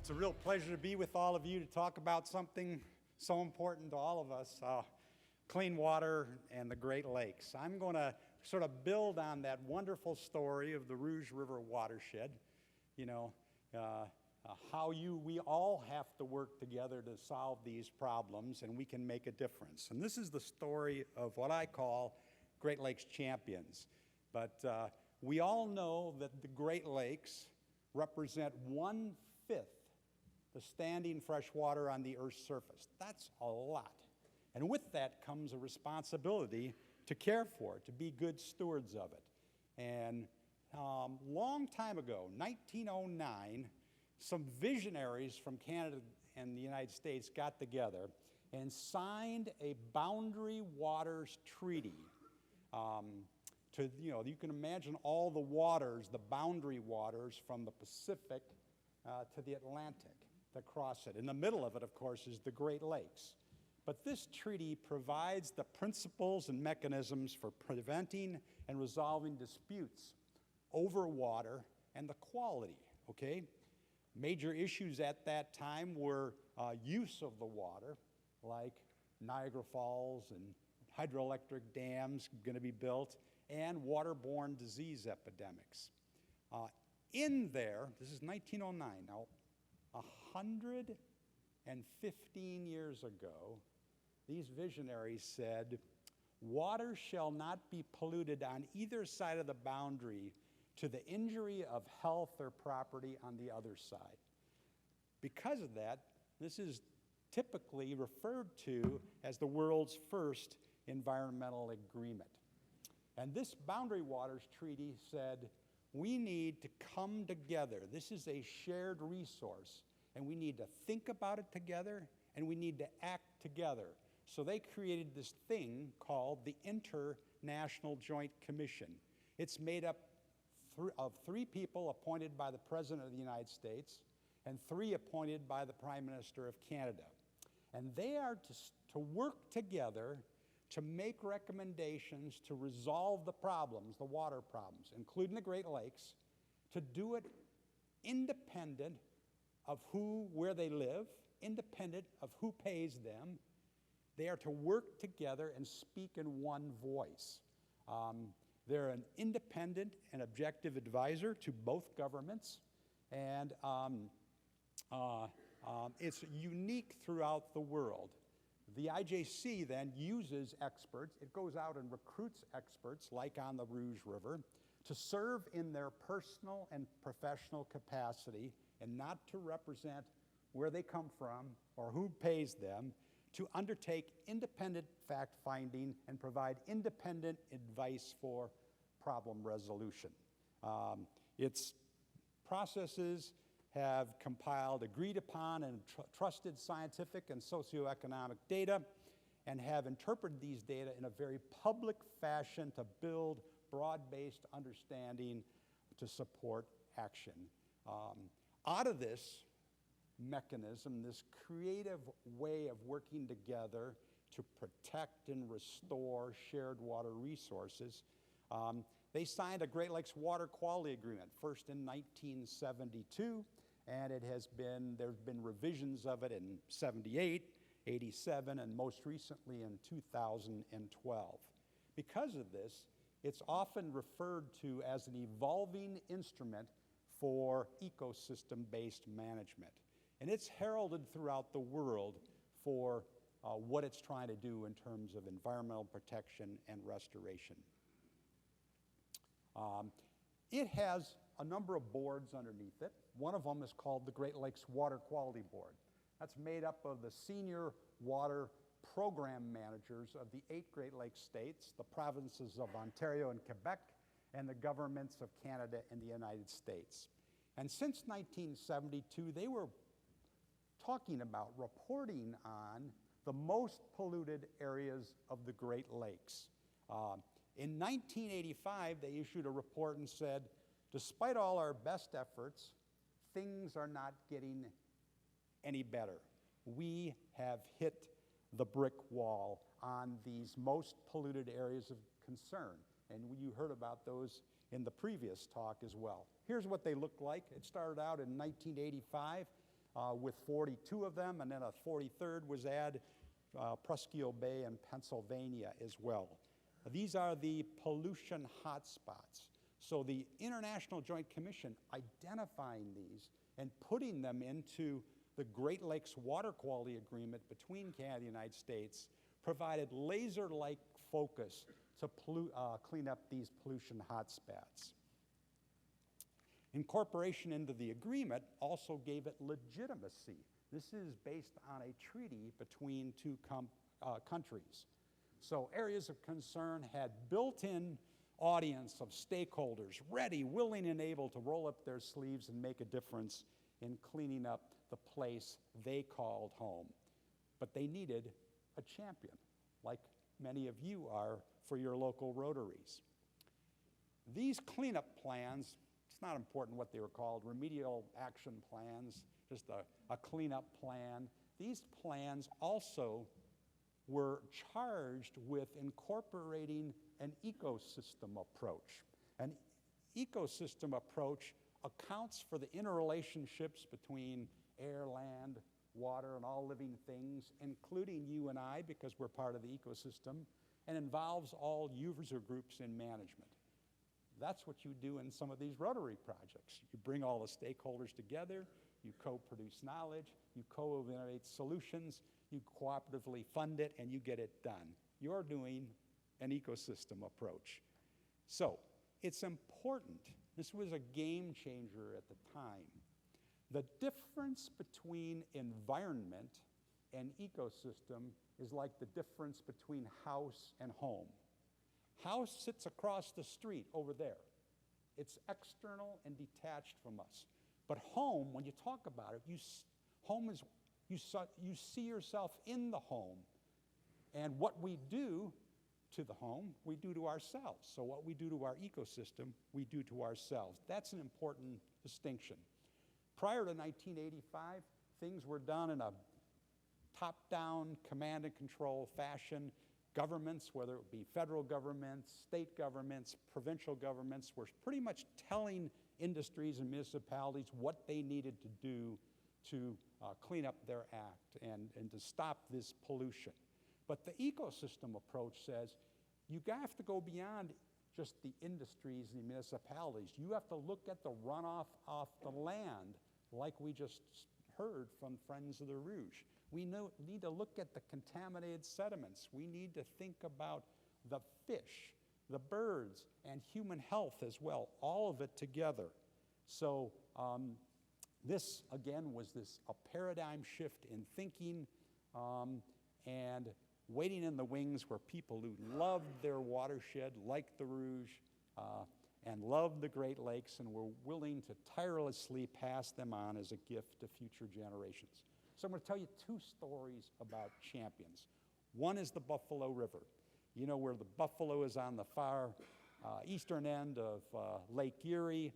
It's a real pleasure to be with all of you to talk about something so important to all of us, clean water and the Great Lakes. I'm going to sort of build on that wonderful story of the Rouge River watershed, how we all have to work together to solve these problems, and we can make a difference. And this is the story of what I call Great Lakes champions. But we all know that the Great Lakes represent 1/5 the standing fresh water on the Earth's surface. That's a lot. And with that comes a responsibility to care for it, to be good stewards of it. And long time ago, 1909, some visionaries from Canada and the United States got together and signed a boundary waters treaty. You can imagine all the waters, the boundary waters from the Pacific to the Atlantic that cross it. In the middle of it, of course, is the Great Lakes. But this treaty provides the principles and mechanisms for preventing and resolving disputes over water and the quality, okay? Major issues at that time were use of the water, like Niagara Falls and hydroelectric dams going to be built, and waterborne disease epidemics. In there, this is 1909, now 115 years ago, these visionaries said, water shall not be polluted on either side of the boundary to the injury of health or property on the other side. Because of that, this is typically referred to as the world's first environmental agreement. And this Boundary Waters Treaty said, we need to come together. This is a shared resource, and we need to think about it together, and we need to act together. So they created this thing called the International Joint Commission. It's made up of 3 people appointed by the President of the United States and 3 appointed by the Prime Minister of Canada. And they are to work together to make recommendations to resolve the problems, the water problems, including the Great Lakes, to do it independent of where they live, independent of who pays them. They are to work together and speak in one voice. They're an independent and objective advisor to both governments, and it's unique throughout the world. The IJC then uses experts. It goes out and recruits experts, like on the Rouge River, to serve in their personal and professional capacity and not to represent where they come from or who pays them, to undertake independent fact-finding and provide independent advice for problem resolution. Its processes have compiled agreed upon and trusted scientific and socioeconomic data and have interpreted these data in a very public fashion to build broad-based understanding to support action. Out of this mechanism, this creative way of working together to protect and restore shared water resources, they signed a Great Lakes Water Quality Agreement, first in 1972, and there's been revisions of it in 78, 87, and most recently in 2012. Because of this, it's often referred to as an evolving instrument for ecosystem-based management. And it's heralded throughout the world for what it's trying to do in terms of environmental protection and restoration. It has a number of boards underneath it. One of them is called the Great Lakes Water Quality Board. That's made up of the senior water program managers of the 8 Great Lakes states, the provinces of Ontario and Quebec, and the governments of Canada and the United States. And since 1972, they were talking about reporting on the most polluted areas of the Great Lakes. In 1985, they issued a report and said, despite all our best efforts, things are not getting any better. We have hit the brick wall on these most polluted areas of concern. And you heard about those in the previous talk as well. Here's what they looked like. It started out in 1985. with 42 of them, and then a 43rd was added, Presqu'île Bay in Pennsylvania as well. These are the pollution hotspots. So the International Joint Commission identifying these and putting them into the Great Lakes Water Quality Agreement between Canada and the United States provided laser-like focus to clean up these pollution hotspots. Incorporation into the agreement also gave it legitimacy. This is based on a treaty between two countries. So areas of concern had built-in audience of stakeholders ready, willing, and able to roll up their sleeves and make a difference in cleaning up the place they called home. But they needed a champion, like many of you are for your local Rotaries. These cleanup plans, it's not important what they were called, remedial action plans, just a cleanup plan. These plans also were charged with incorporating an ecosystem approach. An ecosystem approach accounts for the interrelationships between air, land, water, and all living things, including you and I, because we're part of the ecosystem, and involves all user groups in management. That's what you do in some of these Rotary projects. You bring all the stakeholders together, you co-produce knowledge, you co-innovate solutions, you cooperatively fund it, and you get it done. You're doing an ecosystem approach. So it's important. This was a game changer at the time. The difference between environment and ecosystem is like the difference between house and home. House sits across the street over there. It's external and detached from us. But home, when you talk about it, home is, you see yourself in the home. And what we do to the home, we do to ourselves. So what we do to our ecosystem, we do to ourselves. That's an important distinction. Prior to 1985, things were done in a top-down command and control fashion. Governments, whether it be federal governments, state governments, provincial governments, were pretty much telling industries and municipalities what they needed to do to clean up their act and to stop this pollution. But the ecosystem approach says you have to go beyond just the industries and the municipalities. You have to look at the runoff off the land, like we just heard from Friends of the Rouge. We need to look at the contaminated sediments. We need to think about the fish, the birds, and human health as well, all of it together. So this, again, was a paradigm shift in thinking and waiting in the wings where people who loved their watershed, like the Rouge, and loved the Great Lakes and were willing to tirelessly pass them on as a gift to future generations. So I'm going to tell you two stories about champions. One is the Buffalo River. You know where the buffalo is on the far eastern end of Lake Erie.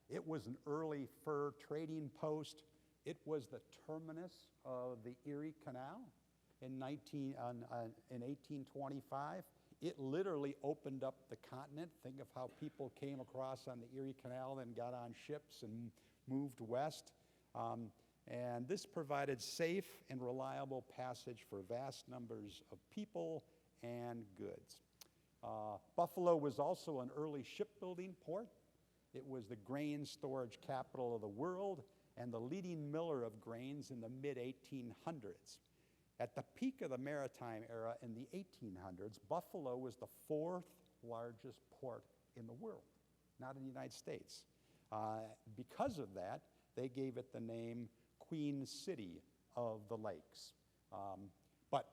It was an early fur trading post. It was the terminus of the Erie Canal in 1825. It literally opened up the continent. Think of how people came across on the Erie Canal and got on ships and moved west. And this provided safe and reliable passage for vast numbers of people and goods. Buffalo was also an early shipbuilding port. It was the grain storage capital of the world and the leading miller of grains in the mid-1800s. At the peak of the maritime era in the 1800s, Buffalo was the fourth largest port in the world, not in the United States. Because of that, they gave it the name Queen City of the Lakes. But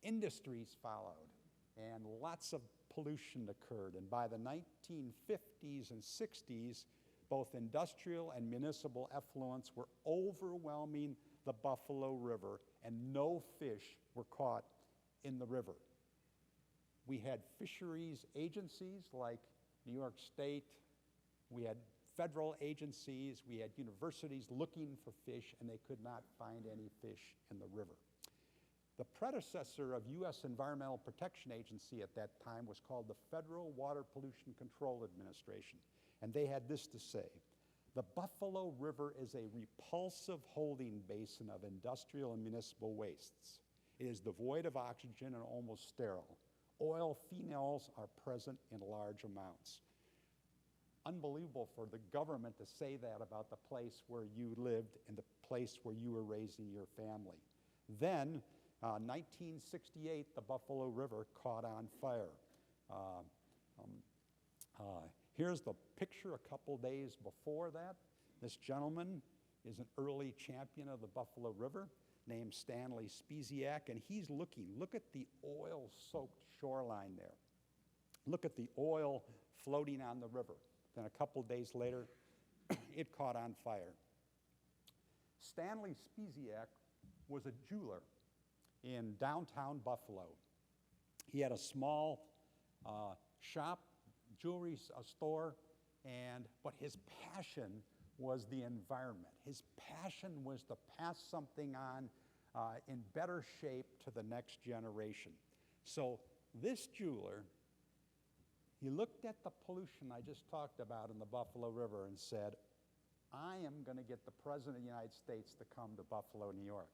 industries followed, and lots of pollution occurred. And by the 1950s and 60s, both industrial and municipal effluents were overwhelming the Buffalo River, and no fish were caught in the river. We had fisheries agencies like New York State. We had federal agencies. We had universities looking for fish, and they could not find any fish in the river. The predecessor of U.S. Environmental Protection Agency at that time was called the Federal Water Pollution Control Administration, and they had this to say: The Buffalo River is a repulsive holding basin of industrial and municipal wastes. It is devoid of oxygen and almost sterile. Oil phenols are present in large amounts. Unbelievable for the government to say that about the place where you lived and the place where you were raising your family. Then, 1968, the Buffalo River caught on fire. Here's the picture a couple days before that. This gentleman is an early champion of the Buffalo River named Stanley Spiesiak, and he's looking. Look at the oil-soaked shoreline there. Look at the oil floating on the river. Then a couple days later, it caught on fire. Stanley Spiesiak was a jeweler in downtown Buffalo. He had a small shop, jewelry store, but his passion was the environment. His passion was to pass something on in better shape to the next generation. So this jeweler, he looked at the pollution I just talked about in the Buffalo River and said, I am going to get the President of the United States to come to Buffalo, New York.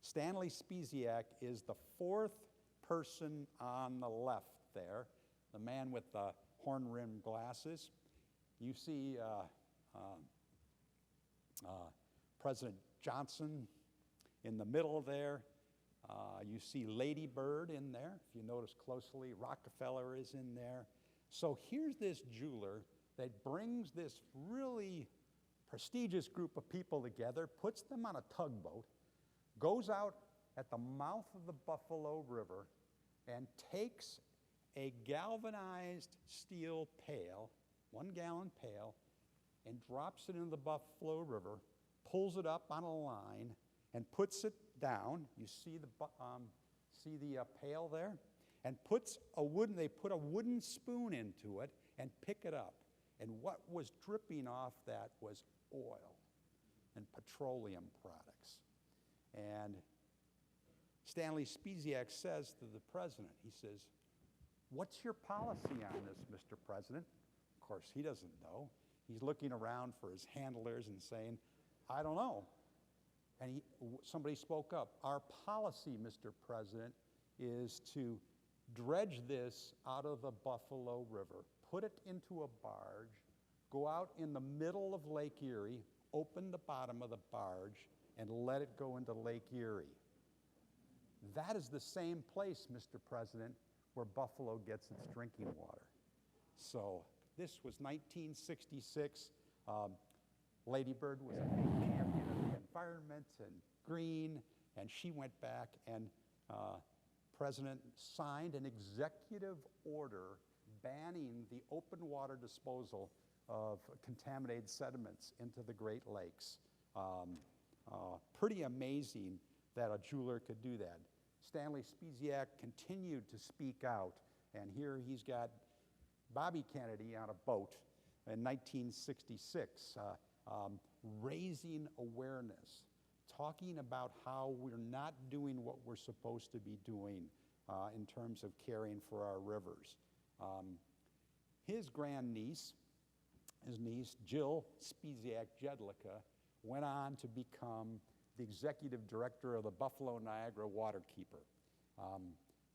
Stanley Spiesiak is the fourth person on the left there, the man with the horn-rimmed glasses. You see President Johnson in the middle there. You see Lady Bird in there. If you notice closely, Rockefeller is in there. So here's this jeweler that brings this really prestigious group of people together, puts them on a tugboat, goes out at the mouth of the Buffalo River and takes a galvanized steel pail, 1 gallon pail, and drops it into the Buffalo River, pulls it up on a line, and puts it down. You see the pail there? And they put a wooden spoon into it and pick it up. And what was dripping off that was oil and petroleum products. And Stanley Spiesiak says to the president, he says, what's your policy on this, Mr. President? Of course, he doesn't know. He's looking around for his handlers and saying, I don't know. And somebody spoke up. Our policy, Mr. President, is to dredge this out of the Buffalo River, put it into a barge, go out in the middle of Lake Erie, open the bottom of the barge, and let it go into Lake Erie. That is the same place, Mr. President, where Buffalo gets its drinking water. So this was 1966. Lady Bird was a big champion of the environment and green, and she went back and President signed an executive order banning the open water disposal of contaminated sediments into the Great Lakes. Pretty amazing that a jeweler could do that. Stanley Spiesiak continued to speak out, and here he's got Bobby Kennedy on a boat in 1966, raising awareness, talking about how we're not doing what we're supposed to be doing in terms of caring for our rivers. His grandniece, his niece, Jill Spiesiak Jedlicka, went on to become the executive director of the Buffalo Niagara Waterkeeper.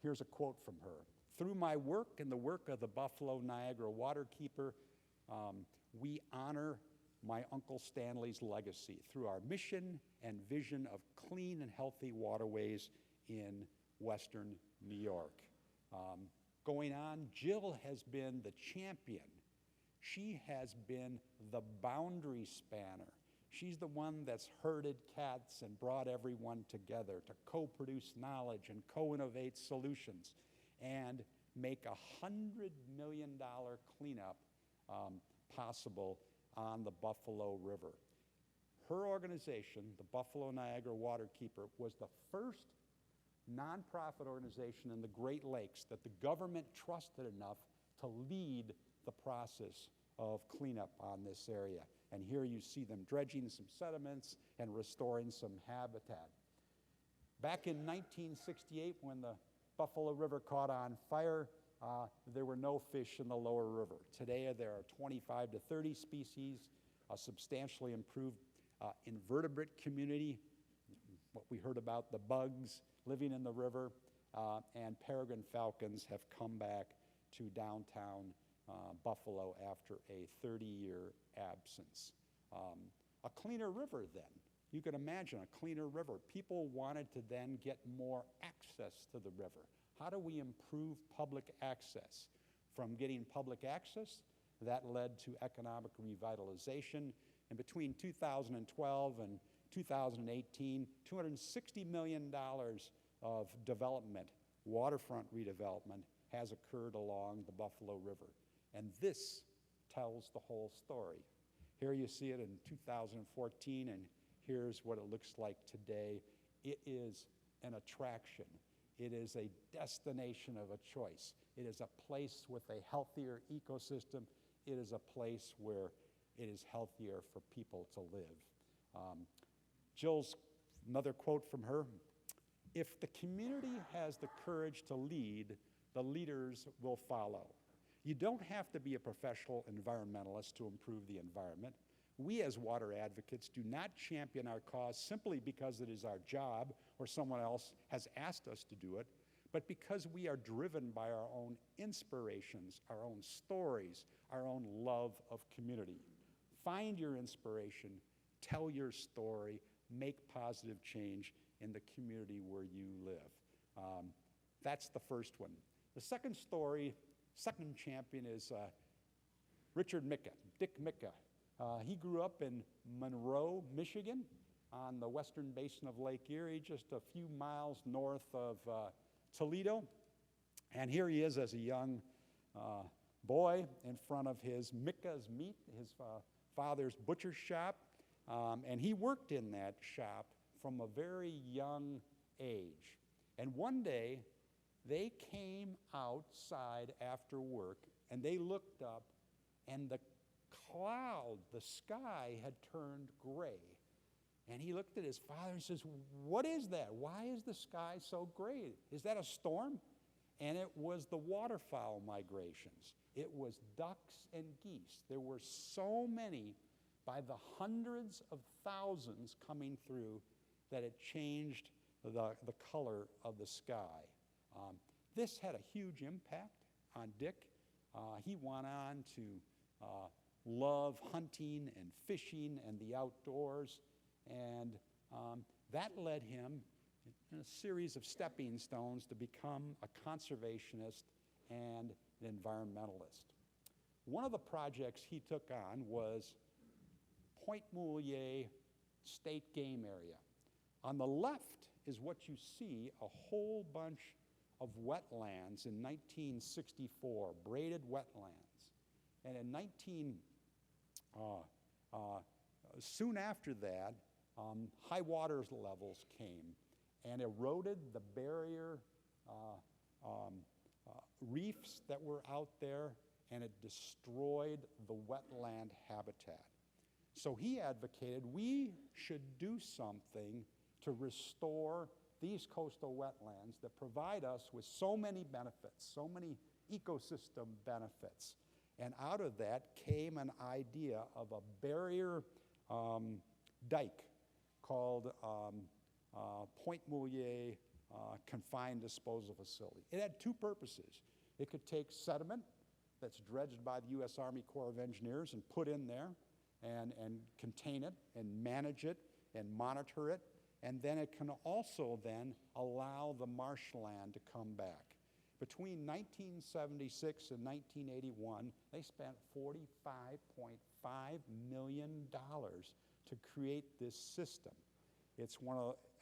Here's a quote from her. Through my work and the work of the Buffalo Niagara Waterkeeper, we honor my Uncle Stanley's legacy through our mission and vision of clean and healthy waterways in Western New York. Going on, Jill has been the champion. She has been the boundary spanner. She's the one that's herded cats and brought everyone together to co-produce knowledge and co-innovate solutions and make a $100 million cleanup possible on the Buffalo River. Her organization, the Buffalo Niagara Waterkeeper, was the first nonprofit organization in the Great Lakes that the government trusted enough to lead the process of cleanup on this area. And here you see them dredging some sediments and restoring some habitat. Back in 1968, when the Buffalo River caught on fire, there were no fish in the lower river. Today, there are 25 to 30 species. a substantially improved invertebrate community, what we heard about, the bugs living in the river, and peregrine falcons have come back to downtown Buffalo after a 30-year absence. A cleaner river then. You can imagine a cleaner river. People wanted to then get more access to the river. How do we improve public access? From getting public access, that led to economic revitalization. And between 2012 and 2018, $260 million of development, waterfront redevelopment, has occurred along the Buffalo River. And this tells the whole story. Here you see it in 2014, and here's what it looks like today. It is an attraction. It is a destination of a choice. It is a place with a healthier ecosystem. It is a place where it is healthier for people to live. Jill's, another quote from her, "If the community has the courage to lead, the leaders will follow. You don't have to be a professional environmentalist to improve the environment. We as water advocates do not champion our cause simply because it is our job or someone else has asked us to do it, but because we are driven by our own inspirations, our own stories, our own love of community. Find your inspiration, tell your story, make positive change in the community where you live." That's the first one. The second story, second champion is Richard Micka, Dick Micka. He grew up in Monroe, Michigan, on the western basin of Lake Erie, just a few miles north of Toledo. And here he is as a young boy in front of his Micka's Meat, his father's butcher shop. And he worked in that shop from a very young age. And one day, they came outside after work, and they looked up, and the cloud, the sky had turned gray. And he looked at his father and says, "What is that? Why is the sky so gray? Is that a storm?" And it was the waterfowl migrations. It was ducks and geese. There were so many, by the hundreds of thousands coming through, that it changed the color of the sky. This had a huge impact on Dick. He went on to love hunting and fishing and the outdoors, and that led him in a series of stepping stones to become a conservationist and an environmentalist. One of the projects he took on was Point Moulier State Game Area. On the left is what you see, a whole bunch of wetlands in 1964, braided wetlands. And in soon after that, high water levels came and eroded the barrier reefs that were out there, and it destroyed the wetland habitat. So he advocated we should do something to restore these coastal wetlands that provide us with so many benefits, so many ecosystem benefits. And out of that came an idea of a barrier dike called Point Moulier Confined Disposal Facility. It had two purposes. It could take sediment that's dredged by the U.S. Army Corps of Engineers and put in there and contain it and manage it and monitor it. And then it can also then allow the marshland to come back. Between 1976 and 1981, they spent $45.5 million to create this system. It's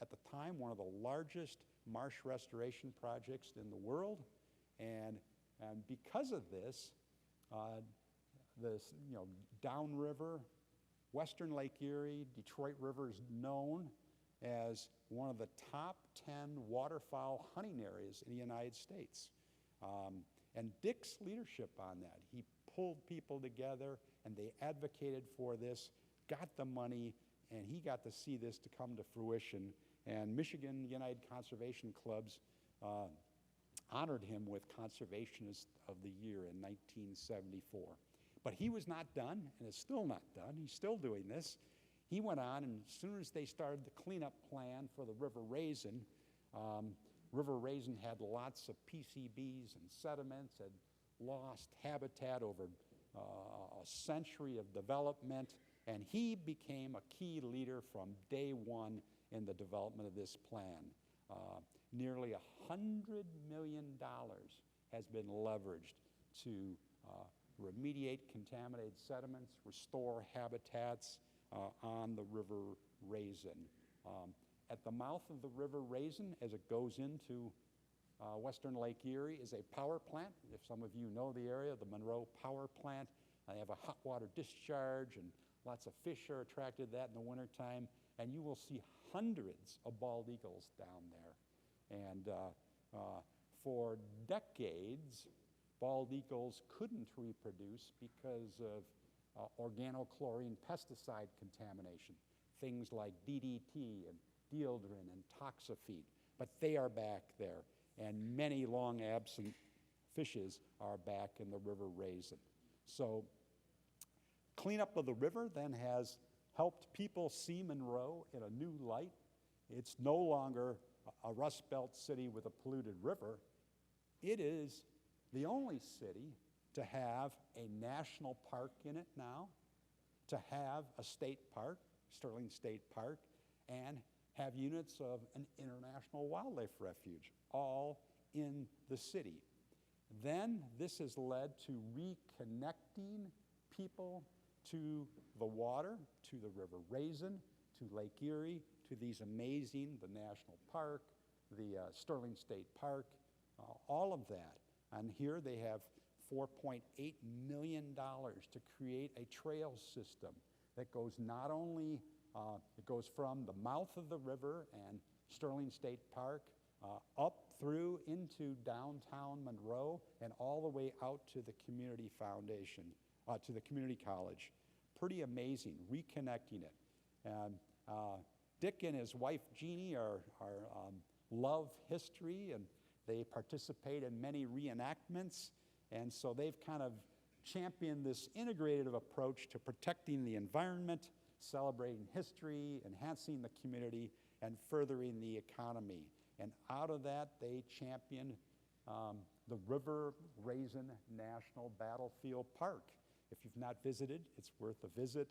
at the time, one of the largest marsh restoration projects in the world. And because of this, downriver, western Lake Erie, Detroit River is known as one of the top 10 waterfowl hunting areas in the United States. And Dick's leadership on that, he pulled people together and they advocated for this, got the money, and he got to see this to come to fruition. And Michigan United Conservation Clubs honored him with Conservationist of the Year in 1974. But he was not done, and is still not done. He's still doing this. He went on, and as soon as they started the cleanup plan for the River Raisin had lots of PCBs and sediments, had lost habitat over a century of development, and he became a key leader from day one in the development of this plan. Nearly $100 million has been leveraged to remediate contaminated sediments, restore habitats on the River Raisin. At the mouth of the River Raisin, as it goes into western Lake Erie, is a power plant. If some of you know the area, the Monroe Power Plant. They have a hot water discharge, and lots of fish are attracted to that in the wintertime. And you will see hundreds of bald eagles down there. And for decades, bald eagles couldn't reproduce because of organochlorine pesticide contamination, things like DDT and dieldrin and toxafete. But they are back there, and many long absent fishes are back in the River Raisin. So cleanup of the river then has helped people see Monroe in a new light. It's no longer a Rust Belt city with a polluted river. It is the only city to have a national park in it now, to have a state park, Sterling State Park, and have units of an international wildlife refuge, all in the city. Then this has led to reconnecting people to the water, to the River Raisin, to Lake Erie, to these amazing, the National Park, the Sterling State Park, all of that. And here they have $4.8 million to create a trail system that goes not only, it goes from the mouth of the river and Sterling State Park up through into downtown Monroe and all the way out to the community foundation, to the community college. Pretty amazing, reconnecting it. And Dick and his wife Jeannie love history, and they participate in many reenactments. And so they've kind of championed this integrated approach to protecting the environment, celebrating history, enhancing the community, and furthering the economy. And out of that, they champion the River Raisin National Battlefield Park. If you've not visited, it's worth a visit.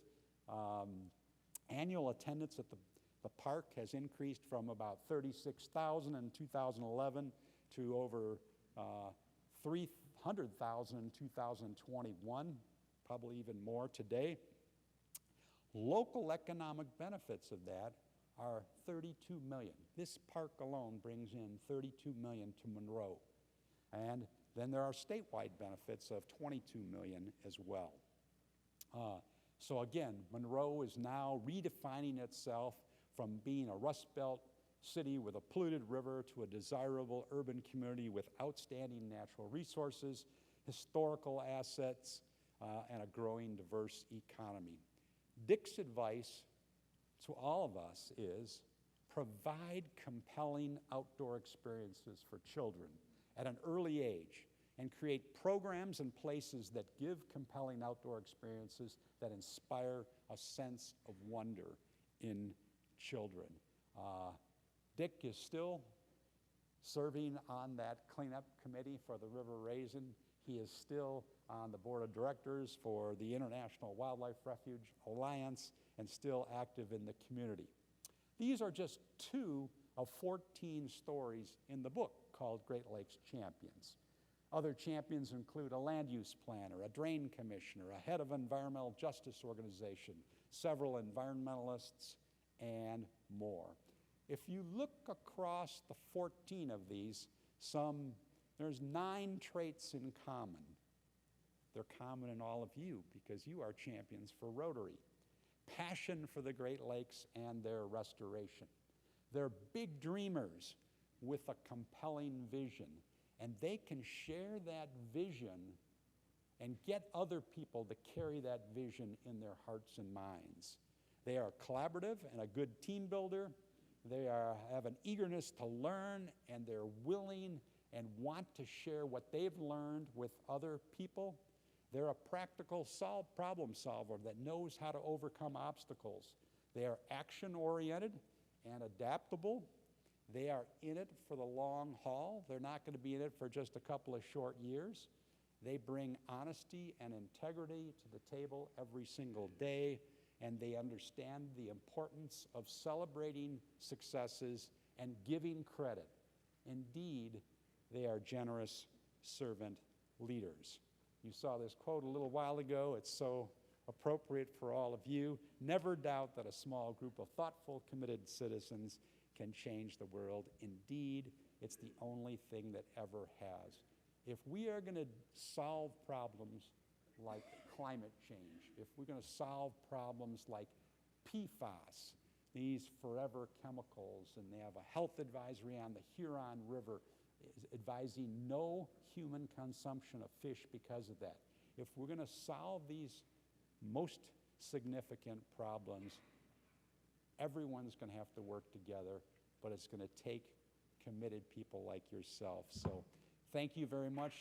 Annual attendance at the park has increased from about 36,000 in 2011 to over 300,000 in 2021, probably even more today. Local economic benefits of that are $32 million. This park alone brings in $32 million to Monroe. And then there are statewide benefits of $22 million as well. So again, Monroe is now redefining itself from being a Rust Belt city with a polluted river to a desirable urban community with outstanding natural resources, historical assets, and a growing diverse economy. Dick's advice to all of us is provide compelling outdoor experiences for children at an early age and create programs and places that give compelling outdoor experiences that inspire a sense of wonder in children. Dick is still serving on that cleanup committee for the River Raisin. He is still on the board of directors for the International Wildlife Refuge Alliance and still active in the community. These are just 2 of 14 stories in the book called Great Lakes Champions. Other champions include a land use planner, a drain commissioner, a head of environmental justice organization, several environmentalists, and more. If you look across the 14 of these, there's 9 traits in common. They're common in all of you because you are champions for Rotary. Passion for the Great Lakes and their restoration. They're big dreamers with a compelling vision, and they can share that vision and get other people to carry that vision in their hearts and minds. They are collaborative and a good team builder. They have an eagerness to learn, and they're willing and want to share what they've learned with other people. They're a practical problem solver that knows how to overcome obstacles. They are action-oriented and adaptable. They are in it for the long haul. They're not going to be in it for just a couple of short years. They bring honesty and integrity to the table every single day, and they understand the importance of celebrating successes and giving credit. Indeed, they are generous servant leaders. You saw this quote a little while ago. It's so appropriate for all of you. Never doubt that a small group of thoughtful, committed citizens can change the world. Indeed, it's the only thing that ever has. If we are going to solve problems like climate change, if we're going to solve problems like PFAS, these forever chemicals, and they have a health advisory on the Huron River advising no human consumption of fish because of that. If we're going to solve these most significant problems, everyone's going to have to work together, but it's going to take committed people like yourself. So thank you very much.